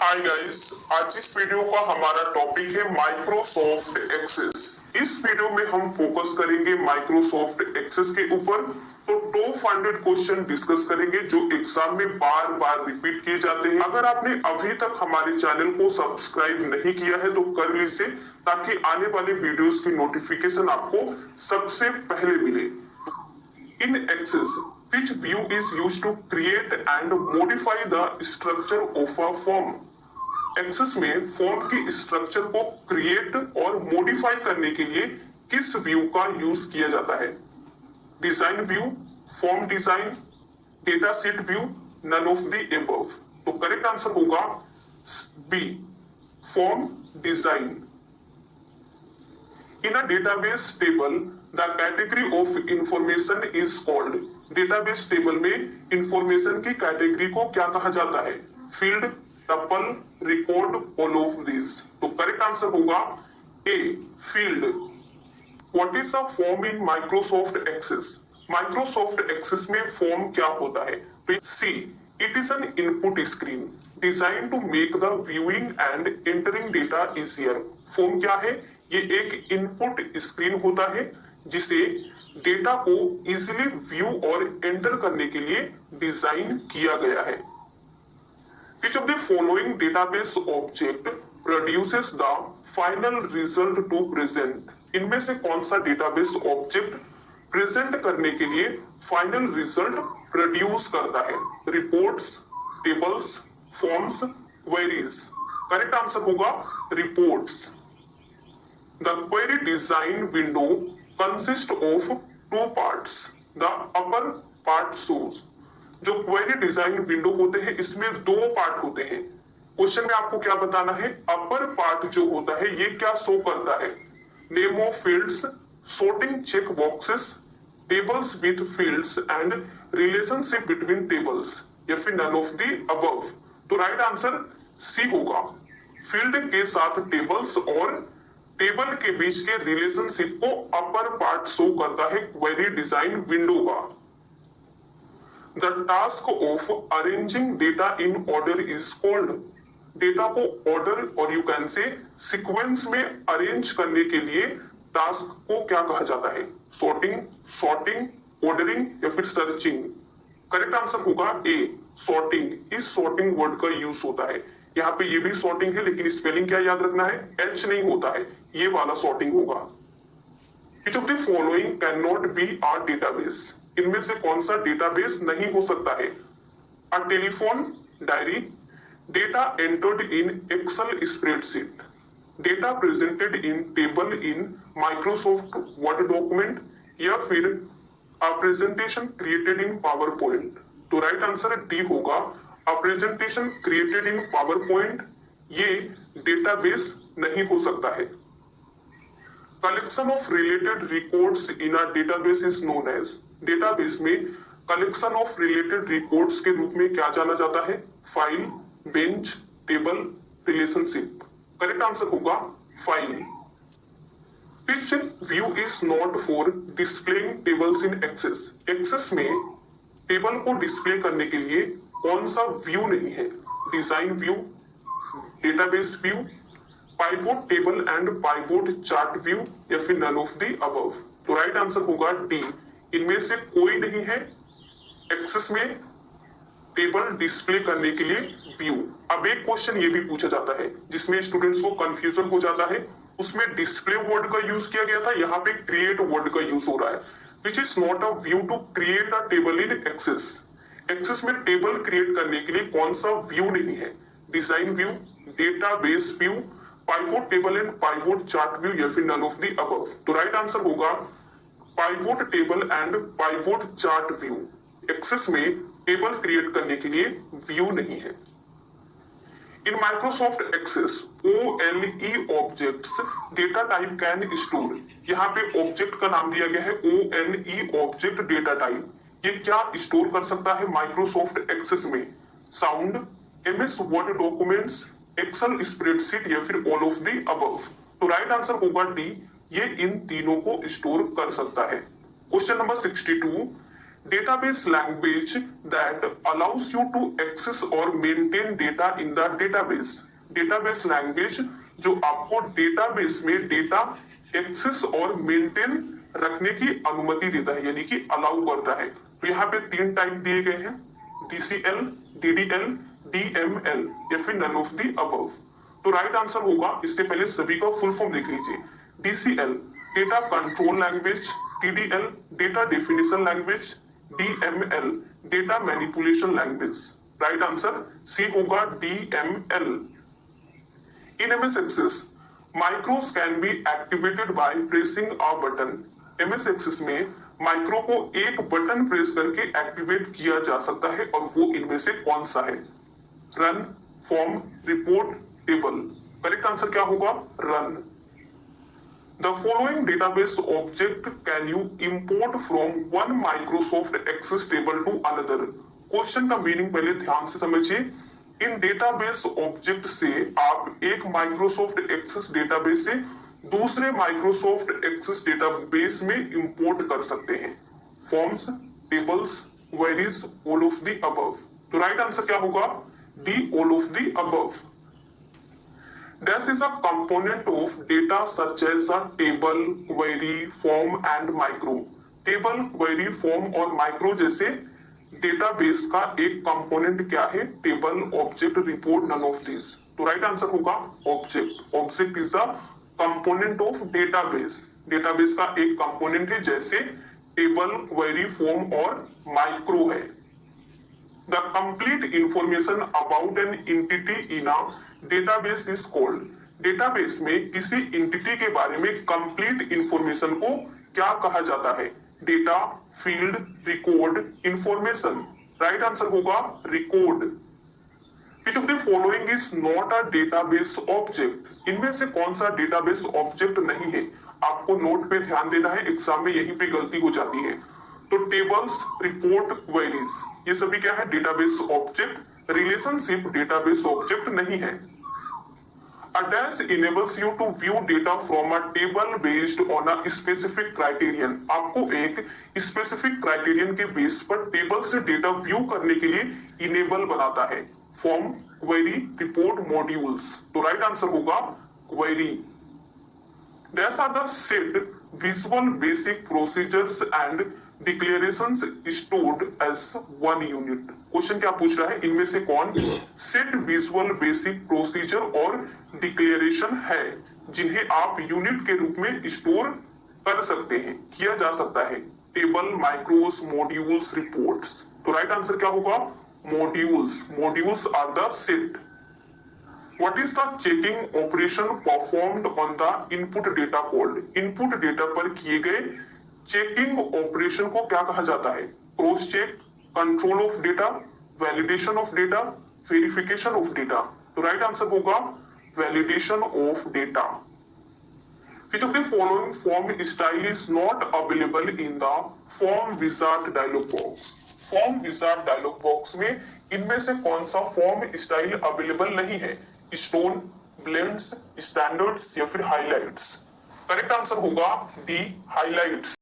Hi guys, आज इस video का हमारा टॉपिक है माइक्रोसॉफ्ट एक्सेस। इस वीडियो में हम फोकस करेंगे माइक्रोसॉफ्ट एक्सेस के ऊपर। तो टॉप 100 क्वेश्चन डिस्कस करेंगे जो एग्जाम में बार बार रिपीट किए जाते हैं। अगर आपने अभी तक हमारे चैनल को सब्सक्राइब नहीं किया है तो कर लीजिए, ताकि आने वाले वीडियोस की नोटिफिकेशन आपको सबसे पहले मिले। In Access, which view is used to create and modify the structure of a form? Access में फॉर्म की स्ट्रक्चर को क्रिएट और मॉडिफाई करने के लिए किस व्यू का यूज किया जाता है? Design view, form design, data set view, none of the above. तो करेक्ट आंसर होगा B, form design. In a database table the category of information is called. Database table में इंफॉर्मेशन की category को क्या कहा जाता है? Field, tuple, record, all of this. तो करेक्ट आंसर होगा A, field. What is a form in Microsoft Access? Microsoft Access में फॉर्म क्या होता है? सी, it is an input screen design to make the viewing and entering data easier. Form क्या है? ये एक इनपुट स्क्रीन होता है जिसे डेटा को इजीली व्यू और एंटर करने के लिए डिजाइन किया गया है। Which of the following database object produces the final result to present? इनमें से कौन सा डेटाबेस ऑब्जेक्ट प्रेजेंट करने के लिए फाइनल रिजल्ट प्रोड्यूस करता है? Reports, tables, forms, queries. Correct answer होगा reports. The query design window consists of two parts. The upper part shows. जो क्वेरी डिजाइन विंडो होते हैं इसमें दो पार्ट होते हैं। क्वेश्चन में आपको क्या बताना है? अपर पार्ट जो होता है ये क्या शो करता है? Name of fields, sorting check boxes, tables with fields and relationship between tables, या फिर नन ऑफ द अबव। तो राइट आंसर सी होगा। फील्ड के साथ टेबल्स और टेबल के बीच के रिलेशनशिप को अपर पार्ट शो करता है क्वेरी डिजाइन विंडो का। The task of arranging data in order is called. Data को ऑर्डर और यू कैन से सीक्वेंस में अरेंज करने के लिए टास्क को क्या कहा जाता है? सॉर्टिंग, सॉर्टिंग, ऑर्डरिंग, या फिर सर्चिंग। करेक्ट आंसर होगा ए, सॉर्टिंग। इस सॉर्टिंग वर्ड का यूज होता है। यहाँ पे ये भी सॉर्टिंग है, लेकिन स्पेलिंग क्या याद रखना है? एच नहीं होता है, ये वाला सॉर्टिंग होगा। Which of the following cannot be a database? इनमें से कौन सा डेटाबेस नहीं हो सकता है? A telephone diary, data entered in Excel spreadsheet, data presented in table in Microsoft Word document, या फिर a presentation created in PowerPoint. तो राइट आंसर डी होगा, a presentation created in PowerPoint ये database नहीं हो सकता है। Collection of related records in a database is known as. Database में कलेक्शन ऑफ रिलेटेड रिकॉर्ड्स के रूप में क्या जाना जाता है? File, bench, table, relationship. Correct answer होगा file. Which view is not for displaying tables in Access? Access में टेबल को डिस्प्ले करने के लिए कौन सा व्यू नहीं है? Design view, database view, pivot table and pivot chart view, या फिर नन ऑफ द अबव। तो राइट आंसर होगा डी, इनमें से कोई नहीं है एक्सेस में टेबल डिस्प्ले करने के लिए व्यू। अब एक क्वेश्चन ये भी पूछा जाता है जिसमें स्टूडेंट्स को कंफ्यूजन हो जाता है। उसमें डिस्प्ले वर्ड का यूज किया गया था, यहाँ पे क्रिएट वर्ड का यूज हो रहा है। Which is not a view to create a table in Access. Access में टेबल क्रिएट करने के लिए कौन सा व्यू नहीं है? Design view, database view, pivot table and pivot chart view, या फिर नन ऑफ द अबव। तो राइट आंसर होगा pivot table and pivot chart view. Access में टेबल क्रिएट करने के लिए व्यू नहीं है। In Microsoft Access OLE objects data type can store. यहाँ पे ऑब्जेक्ट का नाम दिया गया है OLE ऑब्जेक्ट डेटा टाइप। ये क्या स्टोर कर सकता है माइक्रोसॉफ्ट एक्सेस में? Sound, MS Word documents, Excel spreadsheet, या फिर ऑल ऑफ द अबव। तो राइट आंसर होगा डी, ये इन तीनों को स्टोर कर सकता है। Question number 62, database language that allows you to access और maintain data in the database. Database language जो आपको डेटाबेस में डेटा एक्सेस और मेंटेन रखने की अनुमति देता है, यानी कि अलाउ करता है। तो यहाँ पे 3 टाइप दिए गए हैं, DCL, DDL, DML या फिर नन ऑफ द अबव। तो राइट आंसर होगा, इससे पहले सभी का फुल फॉर्म देख लीजिए। DCL data control language, DDL data definition language, DML data manipulation language. Right answer C होगा DML। In MS Access, micros can be activated by pressing a button. MS Access में micro को एक button press करके activate किया जा सकता है और वो इनमें से कौन सा है? Run, form, report, table. Correct answer क्या होगा? Run. The following database object can you import from one Microsoft Access table to another? Question का मीनिंग पहले ध्यान से समझिए। इन डेटाबेस ऑब्जेक्ट से आप एक माइक्रोसॉफ्ट एक्सेस डेटाबेस से दूसरे माइक्रोसॉफ्ट एक्सेस डेटाबेस में इंपोर्ट कर सकते हैं। Forms, tables, queries, all of the above. तो राइट आंसर क्या होगा? D, all of the above. This is a component of data such as a table, query, form and micro. Table, query, form और micro जैसे database का एक component क्या है? Table, object, report, none of this. तो right answer होगा object. Object is the component of database. Database का एक कंपोनेंट है, जैसे टेबल, क्वेरी, फॉर्म और माइक्रो है। The complete information about an entity in a database is called. Database में किसी एंटिटी के बारे में कंप्लीट इंफॉर्मेशन को क्या कहा जाता है? Data, field, record, information. Right answer होगा record. Which of the following is not a database object? इनमें से कौन सा डेटाबेस ऑब्जेक्ट नहीं है? आपको नोट पे ध्यान देना है, एग्जाम में यहीं पे गलती हो जाती है। तो टेबल्स, रिपोर्ट, क्वेरीज ये सभी क्या है? Database object. Relationship database object नहीं है। A dash enables you to view data from a table based on a specific criterion. आपको एक स्पेसिफिक क्राइटेरियन के बेस पर टेबल से डेटा व्यू करने के लिए इनेबल बनाता है। Form, query, report, modules. तो राइट आंसर होगा query. These are the set visual basic procedures and declarations stored as one unit. Question क्या पूछ रहा है? इनमें से कौन सेट विजुअल बेसिक प्रोसीजर और डिक्लेरेशन है जिन्हें आप यूनिट के रूप में स्टोर कर सकते हैं, किया जा सकता है? Table, macros, modules, reports. तो राइट आंसर क्या होगा? Modules. Modules are the set. What is the checking operation performed on the input data called? Input data पर किए गए चेकिंग ऑपरेशन को क्या कहा जाता है? Cross check, control of data, validation of data, verification of data. तो right answer होगा validation of data. Which of the following form style is not available in the form wizard dialog box? Form wizard dialog box में इनमें से कौन सा form style available नहीं है? Stone, blends, standards या फिर हाइलाइट्स। करेक्ट आंसर होगा डी, हाइलाइट्स।